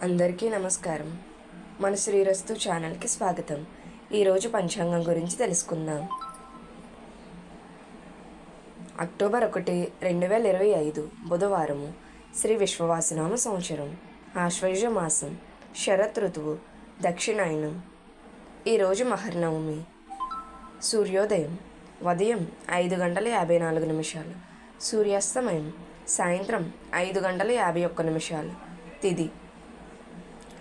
అందరికీ నమస్కారం. మన శ్రీరస్తు ఛానల్కి స్వాగతం. ఈరోజు పంచాంగం గురించి తెలుసుకుందాం. అక్టోబర్ 1, 2025 బుధవారము. శ్రీ విశ్వవాసనామ సంవత్సరం, ఆశ్వయుజ మాసం, శరత్ ఋతువు, దక్షిణాయనం. ఈరోజు మహర్నవమి. సూర్యోదయం ఉదయం 5:54, సూర్యాస్తమయం సాయంత్రం 5:51. తిథి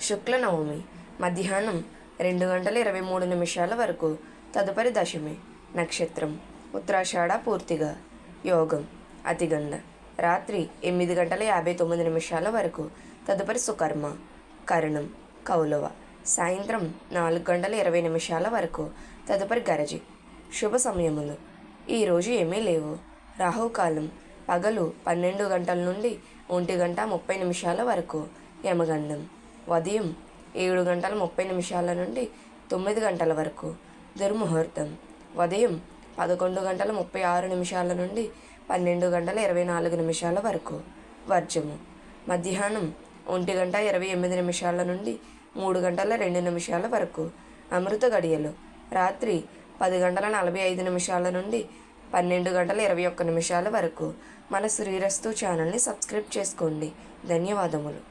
శుక్ల నవమి మధ్యాహ్నం 2:23 వరకు, తదుపరి దశమి. నక్షత్రం ఉత్తరాషాఢ పూర్తిగా. యోగం అతిగండ రాత్రి 8:59 వరకు, తదుపరి సుకర్మ. కరణం కౌలవ సాయంత్రం 4:20 వరకు, తదుపరి గరజి. శుభ సమయములు ఈరోజు ఏమీ లేవు. రాహుకాలం పగలు 12 గంటల నుండి 1:30 వరకు. యమగండం ఉదయం 7:30 నుండి 9 గంటల వరకు. దుర్ముహూర్తం ఉదయం 11:36 నుండి 12:24 వరకు. వర్జము మధ్యాహ్నం 1:28 నుండి 3:02 వరకు. అమృత గడియలు రాత్రి 10:45 నుండి 12:21 వరకు. మన శ్రీరస్తు ఛానల్ని సబ్స్క్రైబ్ చేసుకోండి. ధన్యవాదములు.